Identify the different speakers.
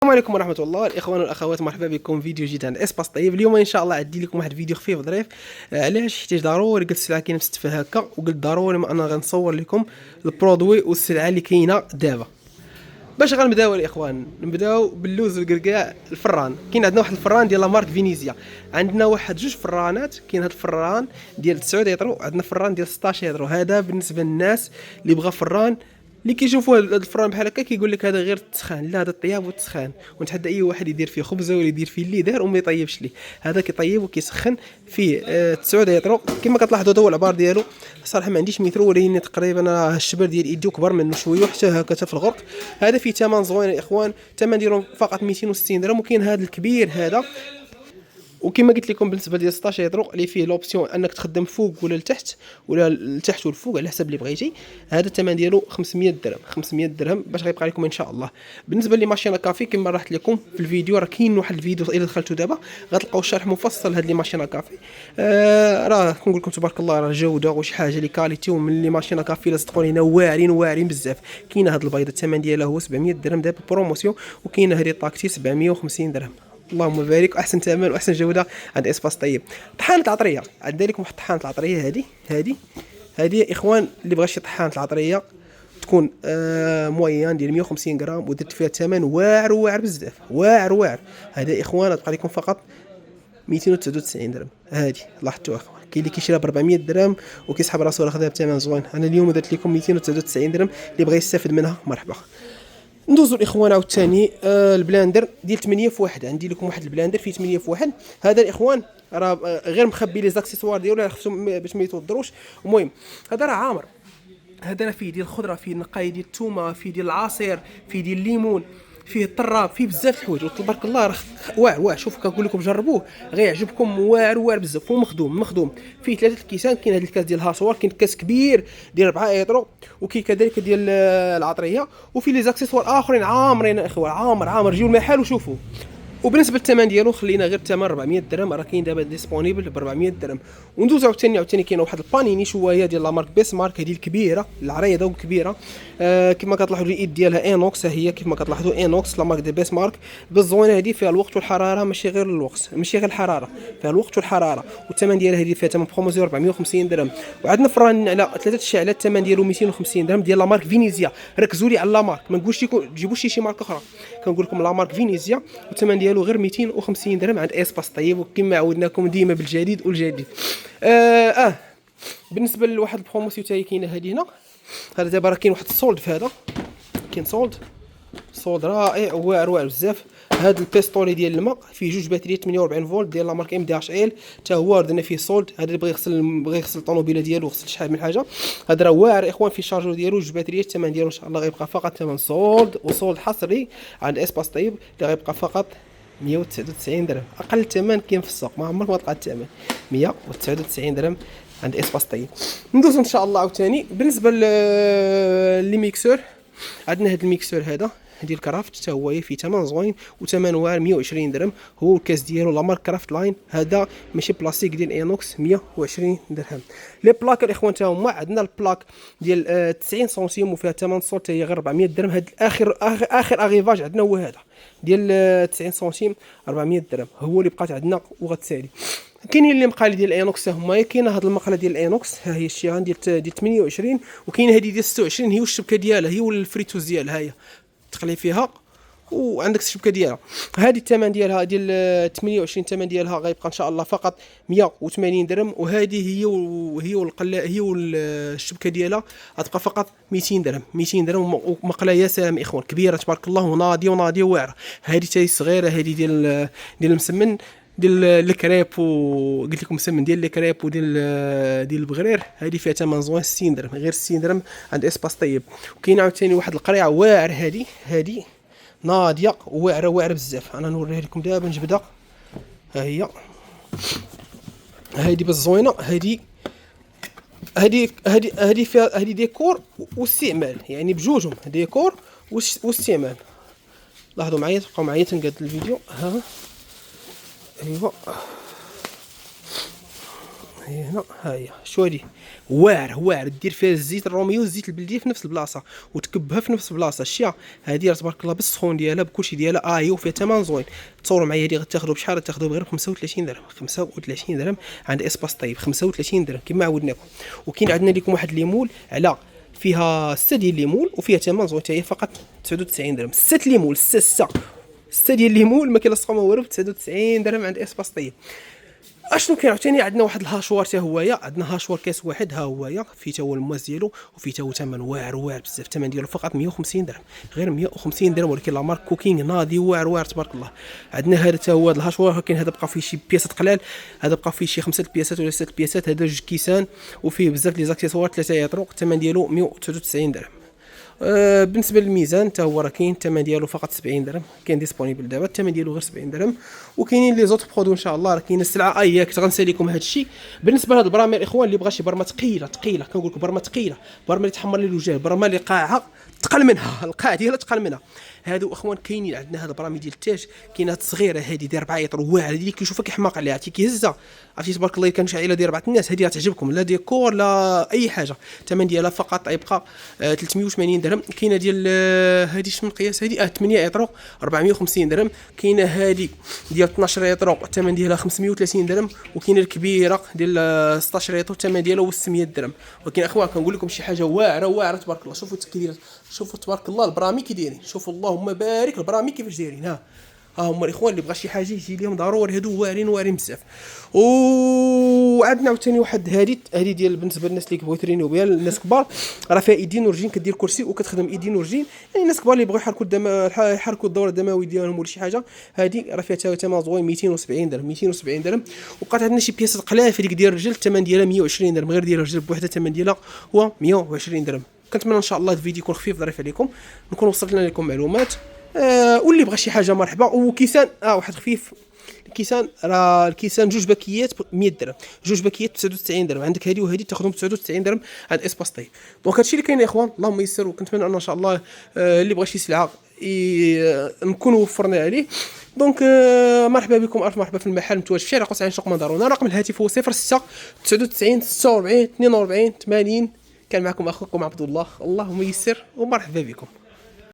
Speaker 1: السلام عليكم ورحمة الله الإخوان والأخوات، مرحبا بكم في فيديو جديد عند اسباس طيب. اليوم إن شاء الله عندي لكم واحد الفيديو خفيف ظريف. علاش حيت ضروري قلت السلعة كاينة مستفى هكا، وقلت ضروري ما أنا غنصور لكم البرودوي والسلعة اللي كاينة دابا. باش غنبداو الإخوان، نبداو باللوز والقرقاع الفران. كاين عندنا واحد الفران ديال لا مارك فينيزيا، عندنا واحد جوج فرانات. كاين هاد الفران ديال 9 يطرو، عندنا فران ديال 16 يطرو. هذا بالنسبة للناس اللي بغا فران اللي كيشوفوا هاد الفران بحال هكا كيقول لك هذا غير التسخان. لا، هذا الطياب والتسخان، ونتحدى اي واحد يدير فيه خبزه ولا يدير فيه اللي دار وما يطيبش ليه. هذا كيطيب وكيسخن فيه 9 يطرو. كما كتلاحظوا هذا هو العبار ديالو. صراحه ما عنديش مترو، ولكن تقريبا راه الشبر ديال ايديو كبر منه شويه حتى هكا في الغرق. هذا فيه ثمن زوين الاخوان، الثمن ديالو فقط 260 درهم. وكاين هذا الكبير هذا، وكما قلت لكم بالنسبه ديال 16 يطرق اللي فيه لوبسيون انك تخدم فوق ولا لتحت ولا لتحت والفوق على حسب اللي بغيتي. هذا الثمن ديالو 500 درهم. 500 درهم باش غيبقى لكم ان شاء الله. بالنسبه لي ماشينه كافي كما رحت لكم في الفيديو، راه كاين واحد الفيديو الا دخلتوا دابا غتلقاو الشرح مفصل هاد لي ماشينه كافي. راه كنقول لكم تبارك الله، راه جوده وشي حاجه اللي كاليتي. ومن لي ماشينه كافي لصدقوني هنا واعرين بزاف. كاينه هاد البيضه الثمن ديالها هو 700 درهم دابا بروموسيون، وكاينه هذه طاكتي 750 درهم. اللهم بارك، احسن ثمن واحسن جوده عند اسباس طيب. طحانه العطريه، عندنا لكم واحد طحانه العطريه. هذه يا اخوان اللي بغى شي طحانه العطريه تكون مويان ديال 150 غرام، ودرت فيها ثمن واعر بزاف، واعر. هذا يا اخوان غتبقى لكم فقط 299 درهم. هذه لاحظتوها اخوان، كاين اللي كيشريها ب 400 درهم وكيسحب راسو راه خدها بثمن زوين. انا اليوم درت لكم 299 درهم، اللي بغى يستافد منها مرحبا. ندوزو الاخوان عاوتاني البلاندر ديال 8 في 1. عندي لكم واحد البلاندر فيه 8 في 1. هذا الاخوان راه غير مخبي لي زاكسيسوار ديالو خصهم باش ما يتوضروش. المهم هذا راه عامر. هذا راه فيه ديال الخضره، فيه نقاي ديال الثومه، فيه ديال العصير، فيه ديال الليمون، فيه الطراب، فيه بزاف د الحوايج. وتبارك الله راه واعر. شوف كنقول لكم جربوه غيعجبكم. واعر بزاف ومخدوم. فيه 3 كيسان. كاين هذا الكاس ديال الهاسوار، كاين كاس كبير ديال 4 ايطرو، وكاين كذلك ديال العطريه. وفي لي زاكسيسوار اخرين عامرين اخوان، عامر. جيو المحل وشوفوا. وبالنسبه للثمن ديالو خلينا غير الثمن 400 درهم، راه كاين دابا ديسپونيبل ب 400 درهم. وندوز عاوتاني كاينه واحد البانيني شويه ديال لا مارك بيس مارك، هذه الكبيره العريضه وكبيره. كما كتلاحظوا الايد ديالها اينوكس، هي كما كتلاحظوا اينوكس لا مارك دي بيس مارك بالزوينه. هذه فيها الوقت والحراره، ماشي غير الوقت، ماشي غير الحراره، فيها الوقت والحراره. والثمن ديالها هذه فيها ثمن بروموزيون 450 درهم. وعندنا فران على 3 الشعلات الثمن ديالو 250 درهم ديال لا مارك فينيزيا. ركزوا لي على لا مارك، ما نقولش لكم تجيبوا شي مارك اخرى، كنقول لكم لا مارك فينيزيا. والثمن ديالو غير 250 درهم عند اسباس طيب. وكما عودناكم ديما بالجديد والجديد. بالنسبه لواحد البروموسيون تاعي كاينه هذه هنا. هذا دابا راه كاين واحد السولد في هذا، كاين سولد رائع واعر بزاف. هذا البيستولي ديال الماء فيه جوج باتريات 48 فولت ديال لا مارك ام دي اش ال، حتى هو درنا فيه سولد. هذا اللي بغى يغسل الطوموبيله ديالو ويغسل شحال من حاجه، هذا راه واعر اخوان. فيه شارجور ديالو جوج باتريات. الثمن ديالو ان شاء الله غيبقى فقط ثمن سولد حصري عند اسباس طيب، اللي غيبقى فقط 199 درهم. اقل ثمن كاين في السوق، ما عمرك ما تلقى الثمن 199 درهم عند اسباس طيب. ندوز ان شاء الله عاوتاني بالنسبه لي ميكسور. عندنا هذا الميكسور هذا ديال كرافت، حتى هو فيه ثمن زوين وثمن واعر 120 درهم. هو الكاس ديالو لا مارك كرافت لاين، هذا ماشي بلاستيك ديال اينوكس 120 درهم. لي بلاك الاخوان تا هما عندنا البلاك ديال 90 سنتيم وفيها ثمن صوت هي غير 400 درهم. هذا اخر اغيفاج عندنا هو هذا ديال 90 سنتيم 400 درهم، هو اللي بقات عندنا وغتسالي. كاينين اللي مقاله ديال الاينوكس هما، كاينه هذه المقاله ديال الاينوكس، ها هي الشيغان ديال 28، وكاينه هذه ديال 26 هي والشبكه ديالها، هي والفريتوز ديالها، هي تقلي فيها وعندك الشبكه ديالها. هذه الثمن ديالها ديال 28 الثمن ديالها غيبقى ان شاء الله فقط 180 درهم. وهذه هي والقلاء هي والشبكه ديالها غتبقى فقط 200 درهم. 200 درهم ومقله يا سلام اخوان، كبيره تبارك الله وناضيه واعره. هذه تاي صغيره، هذه ديال المسمن ديال الكريب، وقلت لكم مسمن ديال الكريب وديال البغرير. هذه فيها ثمن زوين 60 درهم، غير 60 درهم عند اسباس طيب. وكاين عاوتاني واحد القريعه واعر، هذه ناضيه واعره بزاف. انا نوريها لكم دابا نجبدها. ها هي هذه بالزوينه. هذه فيها هذه ديكور واستعمال، يعني بجوجهم ديكور واستعمال. لاحظوا معايا، تبقاو معايا تنقاد الفيديو. ها ايوا هنا ها هي شو هادي واعر دير فيها الزيت الروميو والزيت البلديه في نفس البلاصه وتكبها في نفس البلاصه. شتيها هادي تبارك الله بالسخون ديالها بكلشي ديالها وفيها ثمن زوين. تصوروا معايا هادي غتاخذوا بشحال؟ غتاخذوا بغير 35 درهم. 35 درهم عند اسباس طيب، 35 درهم كما عودناكم. وكاين عندنا لكم واحد ليمول على فيها 6 ديال ليمول وفيها ثمن زوين حتى هي فقط 99 درهم. 6 ليمول 6 ديال ليمول ما كيلصقوا ما والو ب 99 درهم عند اسباس طيب. اشنو كاين عاوتاني؟ عندنا واحد الهاشوار حتى هويا، عندنا هاشوار كاس واحد ها هويا فيه تا هو المواس ديالو وفيه تا هو ثمن واعر بزاف. الثمن ديالو فقط 150 درهم، غير 150 درهم، ولكن لا مارك كوكينغ ناضي واعر تبارك الله. عندنا هذا تا هو الهاشوار، ولكن هذا بقى فيه شي بياسات قلال، هذا بقى فيه شي 5 بياسات ولا 6 بياسات. هذا جوج كيسان وفيه بزاف لي زاكسيسوار 3 يطرق. الثمن ديالو 199 درهم. بالنسبه للميزان حتى هو راه كاين الثمن ديالو فقط 70 درهم، كاين ديسپونيبل دابا الثمن ديالو غير 70 درهم. وكاينين لي زوت برودو ان شاء الله، راه كاين السلعه كنت غنسالي لكم هذا الشيء. بالنسبه لهاد البرامه الاخوان اللي بغى شي برمه ثقيله كنقول لكم برمه ثقيله، برمه اللي تحمر لي الوجه، برمه اللي قاعه تقل منها، القاع ديالها تقل منها، هادو اخوان كاينين عندنا. هاد البرامي ديال التاج كاينه صغيره، هادي داير 4 يطر واعره، هادي اللي كيشوفها كيحماق عليها كيهزها، عرفتي تبارك الله. كان شي عائله ديال 4 الناس هادي تعجبكم، لا ديكور لا اي حاجه. الثمن ديالها فقط يبقى 380 درهم. كاينه ديال هادي شنو القياس؟ هادي 8 يطرق 450 درهم. كاينه هادي ديال 12 يطرق الثمن ديالها 530 درهم. وكاينه الكبيره ديال 16 يطرق الثمن ديالها هو 600 درهم. ولكن اخوان كنقول لكم شي حاجه واعره تبارك الله. شوفوا التكديرات، شوفوا تبارك الله البرامي كي دايرين، شوفوا اللهم بارك البرامي كيفاش دايرين. ها هما الاخوان اللي بغى شي حاجه يجي لهم ضروري، هادو واعرين بزاف. وعندنا عاوتاني واحد هادي ديال بالنسبه للناس اللي كيبغيو يترينيو بها، الناس كبار، راه فيها ايدين ورجين، كدير كرسي وكتخدم ايدين ورجين، يعني الناس كبار اللي بغيو يحركوا الدوره الدمويه ديالهم ولا شي حاجه. هادي راه فيها ثمن زوين 270 درهم 270 درهم. وبقات عندنا شي بياسات قلاف في ديك ديال الرجل، الثمن ديالها 120 درهم، غير ديال الرجل بوحدها الثمن ديالها هو 120 درهم. كنتمنى ان شاء الله الفيديو يكون خفيف ظريف عليكم، نكون وصلنا لكم معلومات. واللي بغى شي حاجه مرحبا. وكيسان واحد خفيف، الكيسان راه الكيسان جوج باكيات ب 100 درهم، جوج باكيات ب 99 درهم. عندك هذه وهذه تاخذهم ب 99 درهم عند اسباس طيب. دونك هادشي اللي كاين يا اخوان، اللهم يسر. وكنتمنى ان شاء الله اللي بغى شي سلعه نكون وفرنا عليه. دونك مرحبا بكم، الف مرحبا في المحل متواجد في شارع قوس عين شق مدارونا. رقم الهاتف هو 06 99 46 42 80. كان معكم اخوكم عبد الله، اللهم يسر ومرحبا بكم.